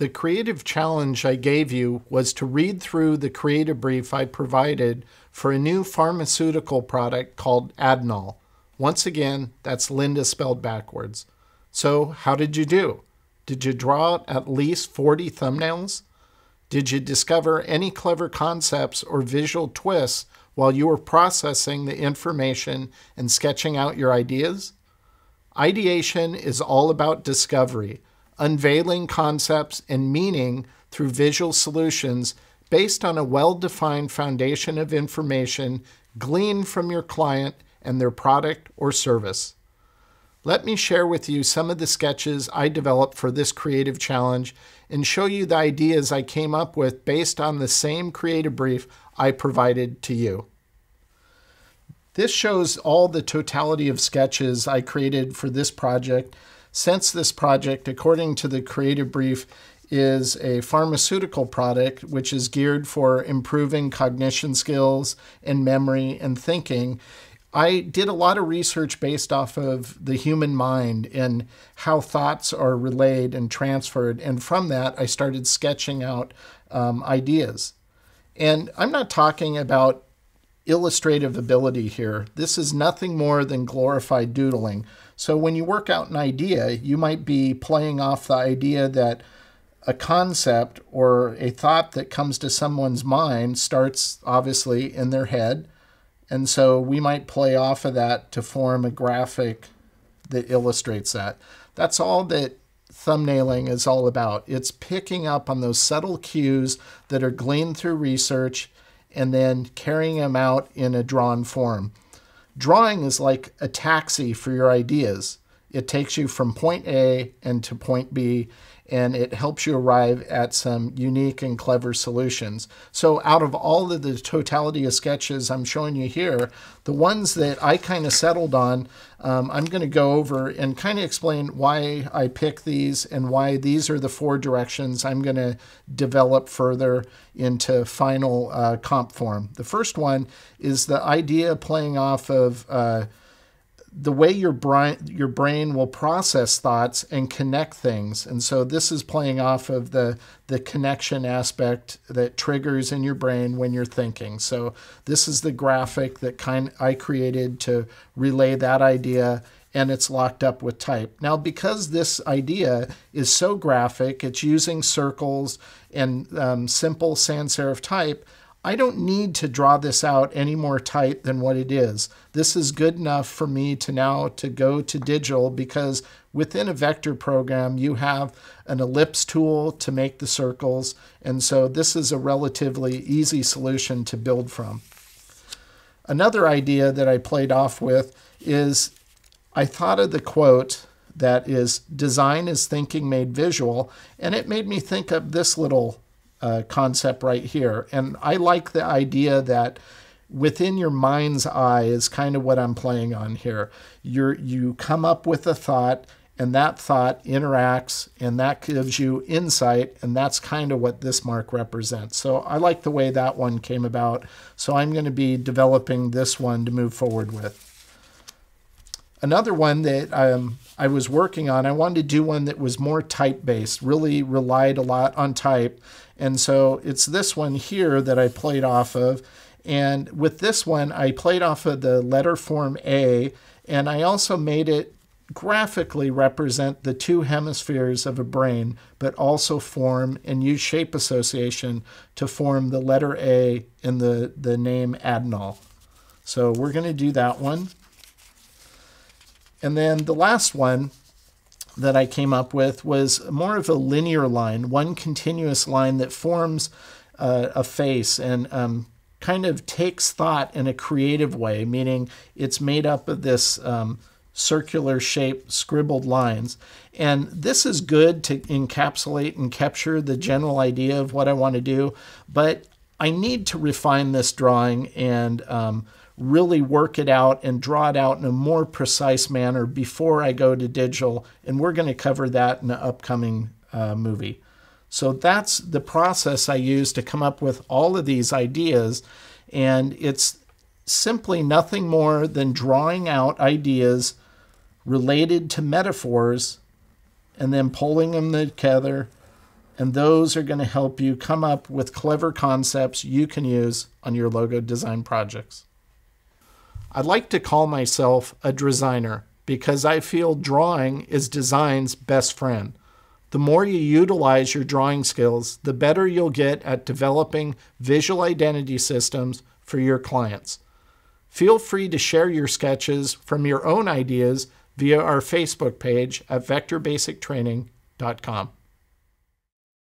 The creative challenge I gave you was to read through the creative brief I provided for a new pharmaceutical product called Adnol. Once again, that's Linda spelled backwards. So how did you do? Did you draw out at least 40 thumbnails? Did you discover any clever concepts or visual twists while you were processing the information and sketching out your ideas? Ideation is all about discovery, unveiling concepts and meaning through visual solutions based on a well-defined foundation of information gleaned from your client and their product or service. Let me share with you some of the sketches I developed for this creative challenge and show you the ideas I came up with based on the same creative brief I provided to you. This shows all the totality of sketches I created for this project. Since this project, according to the creative brief, is a pharmaceutical product which is geared for improving cognition skills and memory and thinking, I did a lot of research based off of the human mind and how thoughts are relayed and transferred. And from that, I started sketching out ideas. And I'm not talking about illustrative ability here. This is nothing more than glorified doodling. So when you work out an idea, you might be playing off the idea that a concept or a thought that comes to someone's mind starts obviously in their head. And so we might play off of that to form a graphic that illustrates that. That's all that thumbnailing is all about. It's picking up on those subtle cues that are gleaned through research and then carrying them out in a drawn form. Drawing is like a taxi for your ideas. It takes you from point A and to point B, and it helps you arrive at some unique and clever solutions. So out of all of the totality of sketches I'm showing you here, the ones that I kind of settled on, I'm going to go over and kind of explain why I pick these and why these are the 4 directions I'm going to develop further into final comp form. The first one is the idea playing off of the way your brain will process thoughts and connect things. And so this is playing off of the connection aspect that triggers in your brain when you're thinking. So this is the graphic that I created to relay that idea, and it's locked up with type. Now, because this idea is so graphic, it's using circles and simple sans serif type, I don't need to draw this out any more tight than what it is. This is good enough for me to now to go to digital, because within a vector program, you have an ellipse tool to make the circles. And so this is a relatively easy solution to build from. Another idea that I played off with is I thought of the quote that is, "Design is thinking made visual," and it made me think of this little concept right here. And I like the idea that within your mind's eye is kind of what I'm playing on here. You come up with a thought, and that thought interacts, and that gives you insight, and that's kind of what this mark represents. So I like the way that one came about. So I'm going to be developing this one to move forward with. Another one that I was working on, I wanted to do one that was more type-based, really relied a lot on type. And so it's this one here that I played off of. And with this one, I played off of the letter form A, and I also made it graphically represent the 2 hemispheres of a brain, but also form and use shape association to form the letter A in the name Adnol. So we're going to do that one. And then the last one that I came up with was more of a linear line, one continuous line that forms a face and kind of takes thought in a creative way, meaning it's made up of this circular shape scribbled lines. And this is good to encapsulate and capture the general idea of what I want to do, but I need to refine this drawing and really work it out and draw it out in a more precise manner before I go to digital, and we're going to cover that in the upcoming movie. So that's the process I use to come up with all of these ideas, and it's simply nothing more than drawing out ideas related to metaphors and then pulling them together and those are going to help you come up with clever concepts you can use on your logo design projects. I like to call myself a designer because I feel drawing is design's best friend. The more you utilize your drawing skills, the better you'll get at developing visual identity systems for your clients. Feel free to share your sketches from your own ideas via our Facebook page at vectorbasictraining.com.